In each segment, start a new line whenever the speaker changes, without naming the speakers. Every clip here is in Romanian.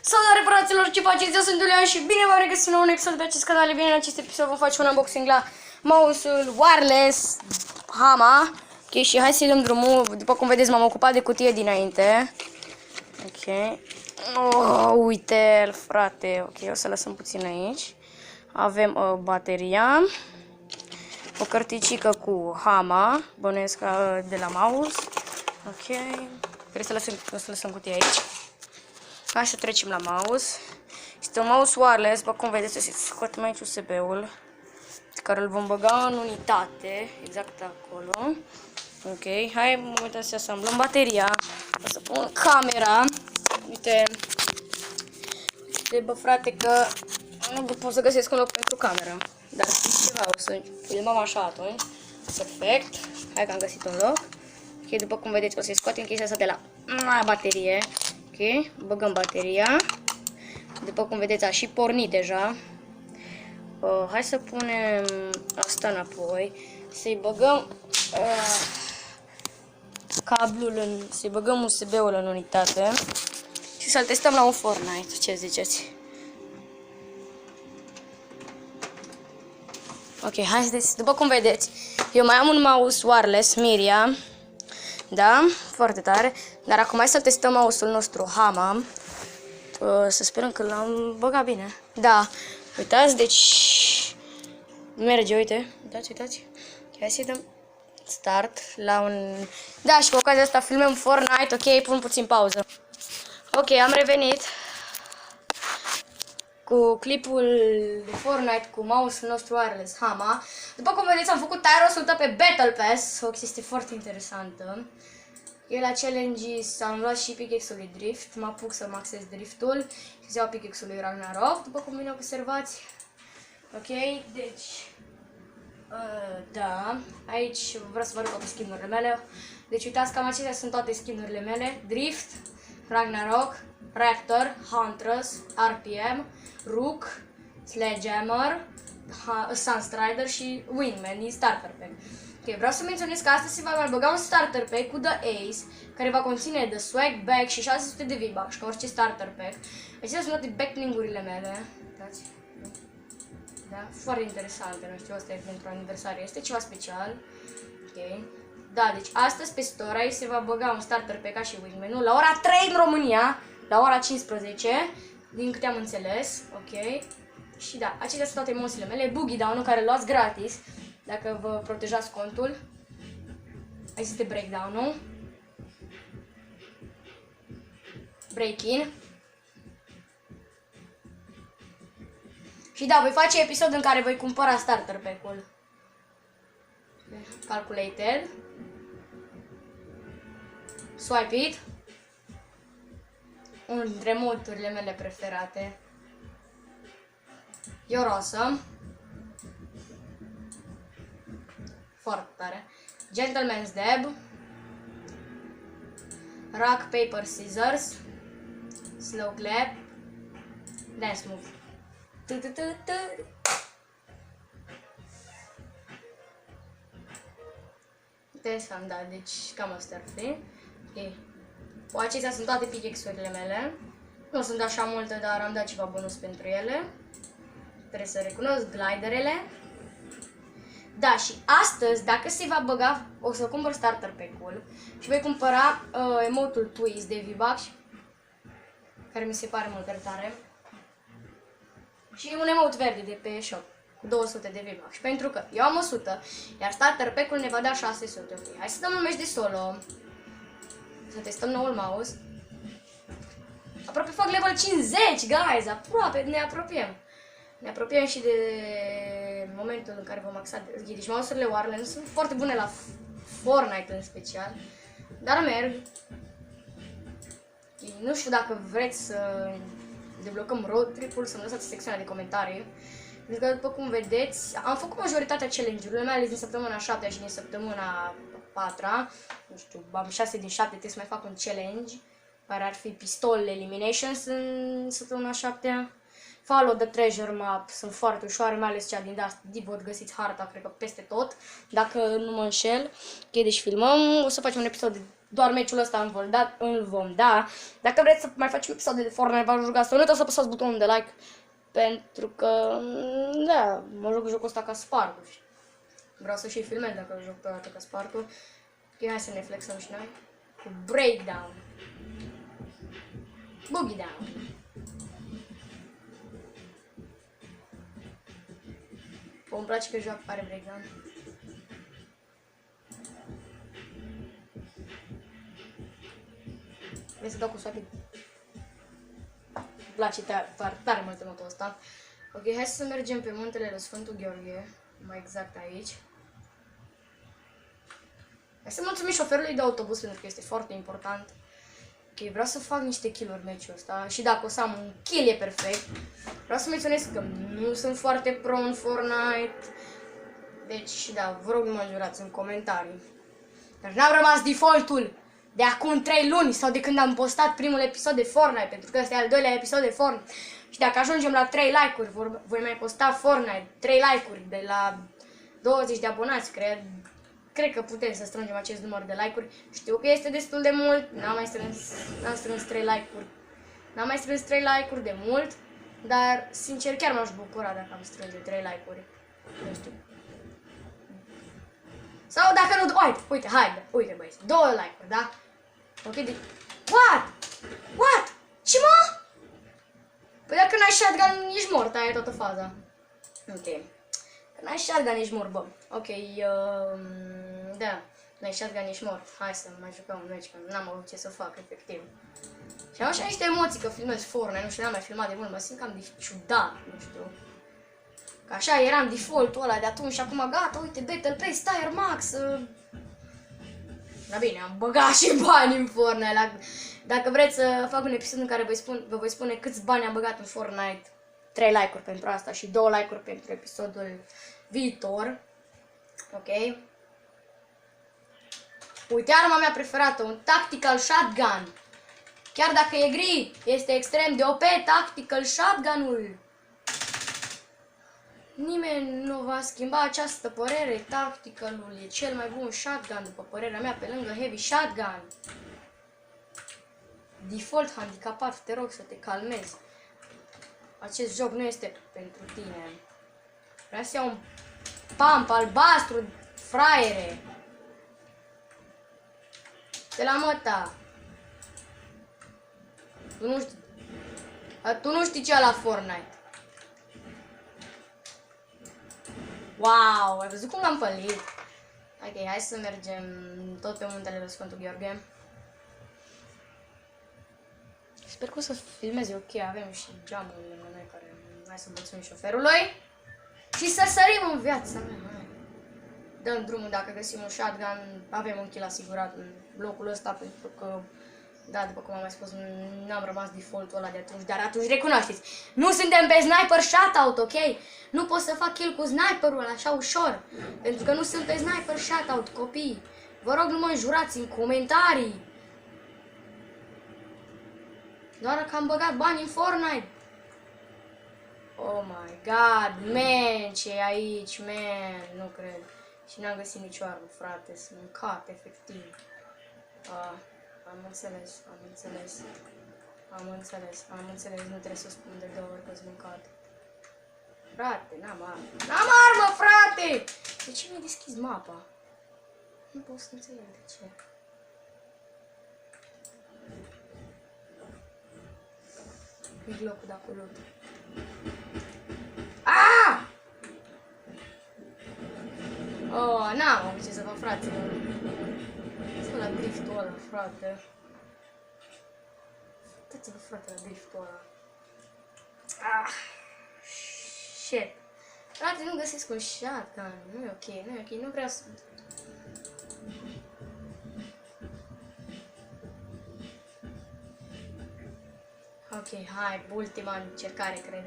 Salutare fraților, ce faceți? Eu sunt Iulian și bine v-am regăsit în un episod pe acest canal. Bine, în acest episod vom face un unboxing la mouse-ul wireless Hama. Ok, și hai să-i dăm drumul. După cum vedeți, m-am ocupat de cutie dinainte. Ok. Oh, uite-l, frate. Ok, o să lăsăm puțin aici. Avem bateria. O carticică cu Hama. Bănuiesc de la mouse. Ok. Trebuie să lăsăm cutia aici. Hai să trecem la mouse. Este un mouse wireless, după cum vedeți, să scoatem aici USB-ul, care îl vom băga în unitate, exact acolo. Ok, hai momentan să asamblăm bateria. O să pun camera. Uite, bă frate, că nu pot să găsesc un loc pentru camera. Dar știți ceva, o să filmăm așa atunci. Perfect, hai că am găsit un loc. Ok, după cum vedeți, o să-i scoatem chestia asta de la baterie. Ok, băgăm bateria. După cum vedeți, a și pornit deja. Hai să punem asta înapoi. Să-i băgăm cablul, să-i băgăm USB-ul în unitate. Și să-l testăm la un Fortnite. Ce ziceți? Ok, haideți. După cum vedeți, eu mai am un mouse wireless Miria. Da, foarte tare. Dar acum hai să testăm mouse-ul nostru Hama. Să sperăm că l-am băgat bine. Da, uitați, deci merge, uite. Uitați. Hai să-i dăm start la un... Da, și cu ocazia asta filmăm Fortnite. Ok, pun puțin pauză. Ok, am revenit cu clipul de Fortnite cu mouse-ul nostru wireless Hama. După cum vedeți, am făcut Tier 100 pe Battle Pass. O chestie foarte interesantă. Eu la challenge am luat și pickaxe-ul Drift, mă apuc să maxez driftul și să iau pickaxe-ul lui Ragnarok, după cum bine observați. Ok, deci, da, aici vreau să vă arăt toate skin-urile mele. Deci uitați, cam acestea sunt toate skin-urile mele: Drift, Ragnarok, Raptor, Huntress, RPM, Rook, Sledgehammer, Sunstrider și Wingman din Starter Pack. Ok, vreau să menționez că astăzi se va mai băga un starter pack cu The Ace, care va conține The Swag Bag și 600 de V-Bucks, ca orice starter pack. Acestea sunt toate backlink-urile mele. Uitați. Da? Foarte interesante, nu știu, asta e pentru aniversare, este ceva special. Ok. Da, deci astăzi pe Story se va băga un starter pack ca și Wingman-ul la ora 3 în România, la ora 15, din câte am înțeles. Ok. Și da, acestea sunt toate emoțiile mele. Boogie Down-ul, care îl luați gratis dacă vă protejați contul. Aici este Breakdown-ul. Break-in. Și da, voi face episod în care voi cumpăra starter pack-ul. Calculated. Swipe it. Unul dintre modurile mele preferate. You're awesome. Foarte tare. Gentleman's Dab. Rock, Paper, Scissors. Slow Clap. Dance Move. Uite, am dat, deci cam asta ar fi. Okay. Acestea sunt toate pickaxe-urile mele. Nu sunt așa multe, dar am dat ceva bonus pentru ele. Trebuie să recunosc gliderele. Da, și astăzi, dacă se va băga, o să cumpăr starter pack-ul și voi cumpăra emotul Twist de V-Bucks, care mi se pare mult prea tare. Și un emot verde de pe shop cu 200 de V-Bucks, pentru că eu am 100, iar starter pack-ul ne va da 600. Okay. Hai să dăm un meci de solo. Să testăm noul mouse. Aproape fac level 50, guys, aproape, ne apropiem. Ne apropiem și de momentul în care vom axa. Deci mouse-urile wireless sunt foarte bune la Fortnite în special, dar merg. Nu știu dacă vreți să deblocăm road trip-ul, să-mi lăsați secțiunea de comentarii. Pentru că, după cum vedeți, am făcut majoritatea challenge-urilor, mai ales din săptămâna 7 și din săptămâna 4. Nu știu, am 6 din 7, trebuie să mai fac un challenge, care ar fi pistol eliminations în săptămâna 7. Follow the treasure map, sunt foarte ușoare, mai ales cea din Dust Depot, găsiți harta, cred că peste tot, dacă nu mă înșel. Ok, deci filmăm, o să facem un episod doar meciul ăsta îl vom da. Dacă vreți să mai facem episoade de Fortnite, v-aș ruga să nu uitați să apăsați butonul de like. Pentru că, da, mă joc jocul ăsta ca Sparku. Vreau să și filmez dacă joc pe arată ca Sparku. Ok, hai să ne flexăm și noi. Cu Breakdown. Boogie Down. Îmi place că joacă, are Breakdown. Vrei să dau cu soapid? Îmi place tare mult motul ăsta. Ok, hai să mergem pe muntele Sfântul Gheorghe, mai exact aici. Hai să mulțumim șoferului de autobuz pentru că este foarte important. Ok, vreau să fac niște kill-uri meciul ăsta și dacă o să am un kill e perfect. Vreau să menționez că nu sunt foarte pro în Fortnite. Deci, da, vă rog nu mă jurați în comentarii. Dar n-am rămas defaultul de acum 3 luni sau de când am postat primul episod de Fortnite, pentru că ăsta e al doilea episod de Fortnite. Și dacă ajungem la 3 like-uri, voi mai posta Fortnite, 3 like-uri de la 20 de abonați, cred că putem să strângem acest număr de like-uri. Știu că este destul de mult, n-am strâns 3 like-uri. N-am mai strâns 3 like-uri de mult, dar sincer chiar m-aș bucura dacă am strânge 3 like-uri. Nu știu. Sau dacă nu, uite, hai, uite băieți, 2 like-uri, da? Ok, de... What? Ce mă? Păi dacă n-ai shotgun, ești mort, aia e toată faza. Ok. Că n-ai shotgun, ești mort, bă. Ok, da, n-ai shotgun, ești mort. Hai să mai jucăm un meci, că n-am avut ce să fac, efectiv. Și am așa niște emoții că filmez Fortnite, nu știu, n-am mai filmat de mult, mă simt cam ciudat, nu știu. Că așa eram default-ul ăla de atunci și acum gata, uite, Battle Pass, Tire Max. Da bine, am băgat și bani în Fortnite. Dacă vreți să fac un episod în care vă voi spune câți bani am băgat în Fortnite, 3 like-uri pentru asta și 2 like-uri pentru episodul viitor. Ok. Uite arma mea preferată, un Tactical Shotgun. Chiar dacă e gri, este extrem de OP Tactical Shotgun-ul. Nimeni nu va schimba această părere. Tactical-ul e cel mai bun shotgun, după părerea mea, pe lângă Heavy Shotgun. Default handicapat, te rog să te calmezi. Acest joc nu este pentru tine. Vreau să iau un pump albastru, fraiere. De la măta. Tu nu știi ce la Fortnite. Wow, ai văzut cum l-am pălit? Ok, hai să mergem tot pe muntele lui Sfântul Gheorghe. Sper că o să filmeze ok, avem și geamul lângă noi care... Hai să mulțumim șoferului. Și să sărim în viața mea. Dăm drumul dacă găsim un shotgun, avem un kill asigurat în blocul ăsta pentru că... Da, după cum am mai spus, n-am rămas default-ul ăla de atunci, dar atunci recunoașteți. Nu suntem pe sniper shutout, ok? Nu pot să fac kill cu sniperul ăla așa ușor, pentru că nu sunt pe sniper shutout, copii. Vă rog, nu mă înjurați în comentarii. Doar că am băgat bani în Fortnite. Oh my god, man, ce e aici, man, nu cred. Și n-am găsit nicio armă, frate, sunt mâncat, efectiv. Am înțeles, nu trebuie să spun de 2 ori că sunt mâncat. Frate, n-am armă. N-am armă, frate! De ce mi-ai deschis mapa? Nu pot să înțeleg de ce. E locul de acolo. Aaaa! Oh, n-am avut ce să fac, fraților. Să la driftul ăla, frate. Uitați-vă, frate, la driftul ăla. Shit. Frate, nu găsesc un shotgun. Nu e ok, nu vreau să... Ok, hai, ultima încercare, cred.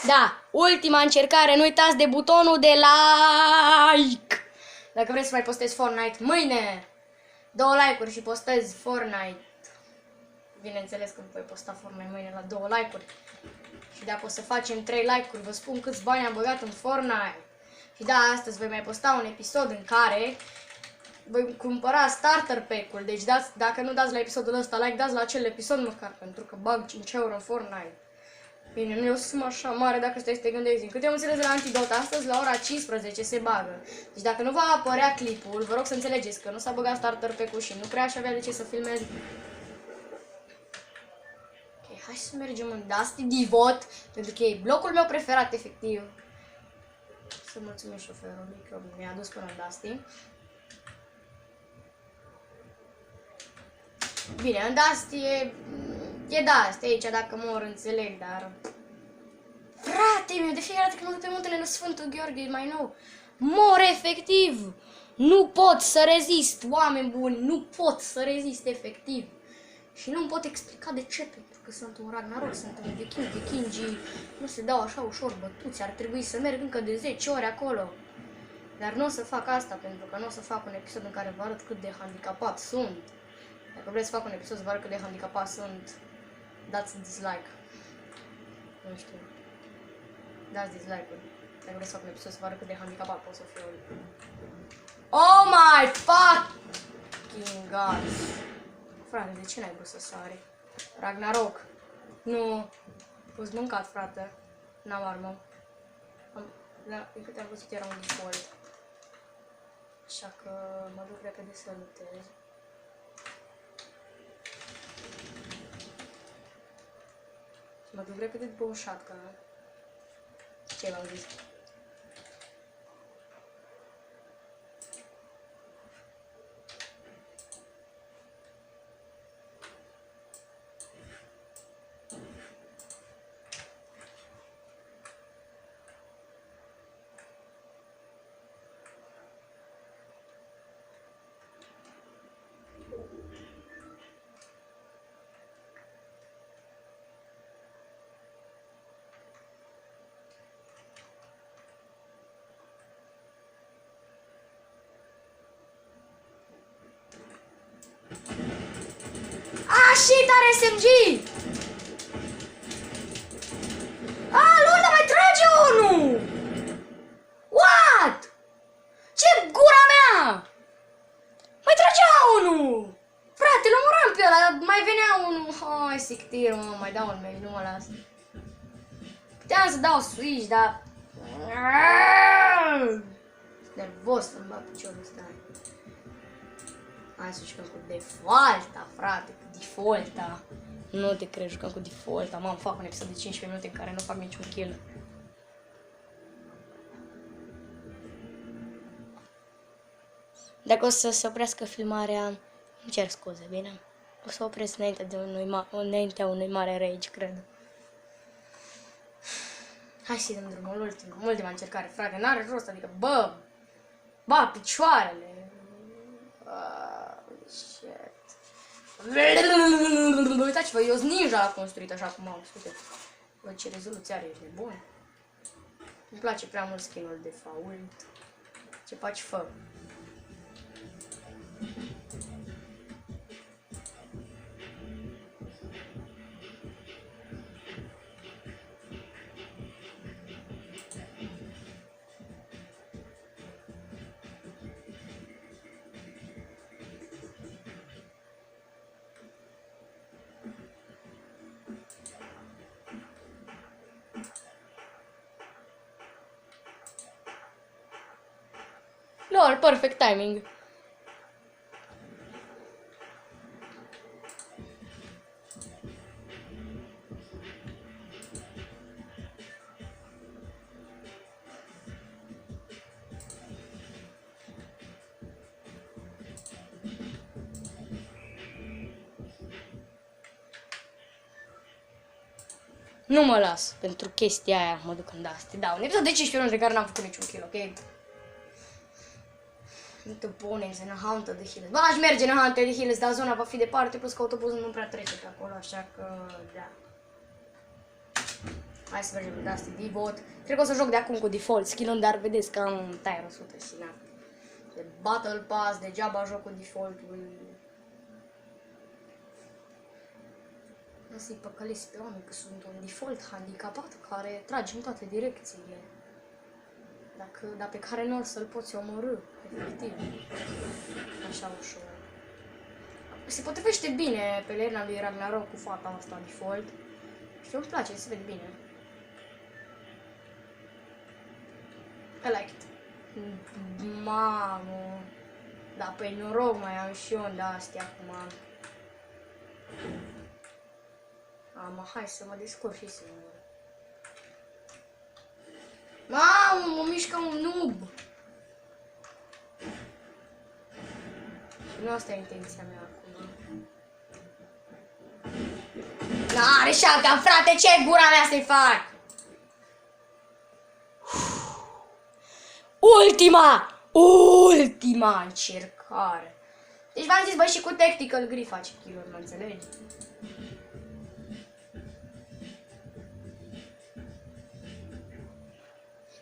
Da, ultima încercare, nu uitați de butonul de like. Dacă vreți să mai postez Fortnite mâine, 2 like-uri și postez Fortnite. Bineînțeles că voi posta Fortnite mâine la 2 like-uri. Și dacă o să facem 3 like-uri, vă spun câți bani am băgat în Fortnite. Și da, astăzi voi mai posta un episod în care voi cumpăra starter pack-ul. Deci dacă nu dați la episodul ăsta like, dați la acel episod măcar, pentru că bag 5 euro în Fortnite. Bine, nu e o sumă așa mare dacă stai să te gândești. Din câte am înțeles de la Antidot, astăzi la ora 15 se bagă. Deci dacă nu va apărea clipul, vă rog să înțelegeți că nu s-a băgat starter pack-ul și nu prea aș avea de ce să filmez. Ok, hai să mergem în Dusty Divot, pentru că e blocul meu preferat, efectiv. Să mulțumim șoferului că mi-a adus până în Dusty. Bine, în Dusty e Dusty aici, dacă mor înțeleg, dar... Frate meu, de fiecare dată când mă duc pe muntele lui Sfântul Gheorghe, mai nou, mor efectiv! Nu pot să rezist, oameni buni, nu pot să rezist efectiv. Și nu-mi pot explica de ce, pentru că sunt un Ragnarok, sunt un viking, vikingii nu se dau așa ușor bătuți, ar trebui să merg încă de 10 ori acolo. Dar nu o să fac asta, pentru că nu o să fac un episod în care vă arăt cât de handicapat sunt. Dacă vreți să fac un episod să vă arăt cât de handicapat sunt, dați dislike. Nu știu. Dați dislike-uri. Dacă vreți să fac un episod să vă arăt cât de handicapat pot să fiu. Oh my fucking god! Frate, de ce n-ai vrut să sari? Ragnarok. Nu. Fost mâncat, frate. N-am armă. Din câte am văzut era un default. Așa că mă duc repede să lutez. Mă duc repede după un shotgun. Ce v-am zis? Shit, are SMG! Lord, dar mai trage unul! What? Ce gura mea? Mai tragea unul! Frate, l omoram pe ăla, mai venea unul. Hai, sictir, mă, mai dau un meci, nu mă las. Puteam să dau switch, dar... Nervos să-mi bag piciorul ăsta. Hai să jucăm cu defaulta, frate, cu defaulta. Nu te cred, jucăm cu defaulta. Mamă, fac un episod de 15 minute în care nu fac niciun kill. Dacă o să se oprească filmarea, îmi cer scuze, bine? O să opresc înaintea unui mare rage, cred. Hai să dăm drumul, ultima încercare, frate, n-are rost, adică, bă, picioarele. Shit. Uitați-vă, eu sunt ninja l-a construit așa cum am spus. Bă, ce rezoluție are, ești nebun. Îmi place prea mult skin-ul de fault. Ce faci, fă? Lol, perfect timing. Nu mă las pentru chestia aia, mă duc în Dusty. Da, un episod de 15 minute de care n-am făcut niciun kill, ok? Multe opponents în Haunted de Hills. Bă, aș merge în Haunted de Hills, dar zona va fi departe, plus că autobuzul nu prea trece pe acolo, așa că, da. Hai să mergem în Dusty Divot. Cred că o să joc de acum cu default skill-ul, dar vedeți că am un tier 100 și na. De Battle Pass, degeaba joc cu default-ul. Să-i păcălesc pe oameni că sunt un default handicapat care trage în toate direcțiile. Dar pe care nu or să-l poți omorâ, efectiv. Așa ușor. Se potrivește bine pelerina lui Ragnarok cu fata asta default. Și îmi place, se vede bine. I like it. Mamă. Da, păi noroc mai am și eu de astea acum. Hai să mă descurc și singur. Mamă, mă mișcă un noob. Nu asta e intenția mea acum. N-are shotgun, frate, ce gura mea să-i fac? Ultima încercare. Deci v-am zis, băi, și cu tactical grip face kill-uri, mă înțelegi?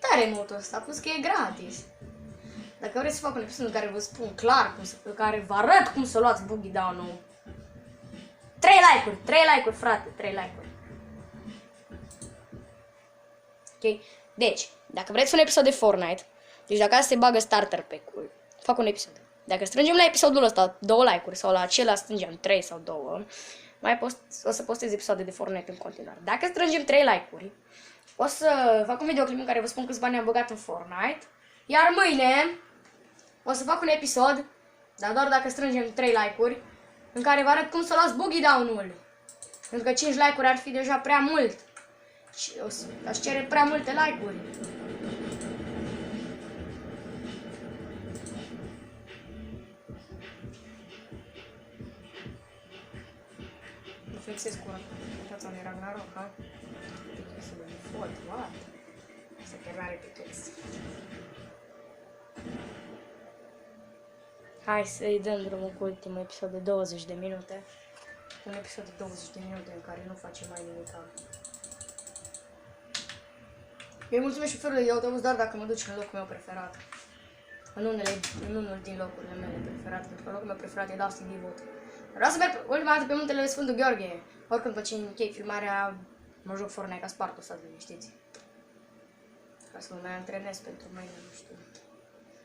Tare motul ăsta, plus că e gratis. Dacă vreți să fac un episod în care vă spun clar, care vă arăt cum să luați boogie down-ul. 3 like-uri, frate, 3 like-uri. Ok, deci, dacă vreți un episod de Fortnite, deci dacă asta se bagă starter pack-ul, fac un episod. Dacă strângem la episodul ăsta 2 like-uri sau la acela strângem 3 sau 2, o să postez episoade de Fortnite în continuare. Dacă strângem 3 like-uri, o să fac un videoclip în care vă spun câți bani am băgat în Fortnite, iar mâine o să fac un episod, dar doar dacă strângem 3 like-uri, în care vă arăt cum să luați boogie down-ul. Pentru că 5 like-uri ar fi deja prea mult. Și aș cere prea multe like-uri. Nu flexez cu fața unui Ragnarok, ha? Pickaxe-ul lui Fort, what? Asta chiar n-are pickaxe. Hai să-i dăm drumul cu ultimul episod de 20 de minute. Un episod de 20 de minute în care nu facem mai nimic. Eu îi mulțumesc șoferului de autobuz doar dacă mă duce în locul meu preferat. În unul din locurile mele preferate, pentru că locul meu preferat e Dusty Divot. Vreau să merg ultima dată pe muntele Sfântul Gheorghe. Oricând după ce închei filmarea, mă joc Fortnite ca Spartul, să liniștiți. Ca să mă mai antrenez pentru mâine, nu știu.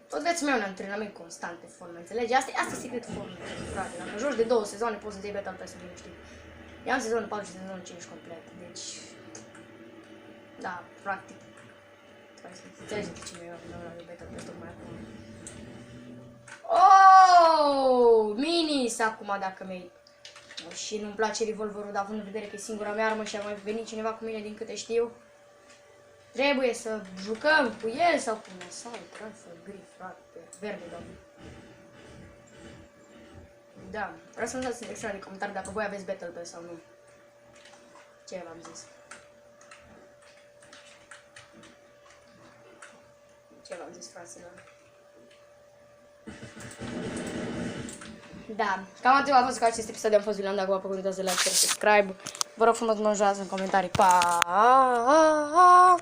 Tot viața mea un antrenament constant pe Fortnite, înțelegi? Asta e secretul Fortnite, frate. Dacă joci de 2 sezoane, poți să-ți iei Battle Pass, să liniștit. Eu am sezonul 4 și sezonul 5 complet, deci... Da, practic. Trebuie să înțelegi de ce mi-e la Battle Pass tocmai acum. Oh, minis acum dacă mi-ai... Și nu-mi place revolverul, dar având în vedere că e singura mea armă și a mai venit cineva cu mine din câte știu. Trebuie să jucăm cu el sau cu Mosai, Rifle, Grip, frate, verde, doamne. Da, vreau să-mi dați în extra de comentarii dacă voi aveți Battle Pass sau nu. Ce v-am zis? Ce v-am zis, fraților? Da, cam atât a fost cu acest episod. Am fost Iulian, dacă v-a plăcut, uitați de like, share, subscribe. Vă rog frumos, mă ajudați în comentarii. Pa!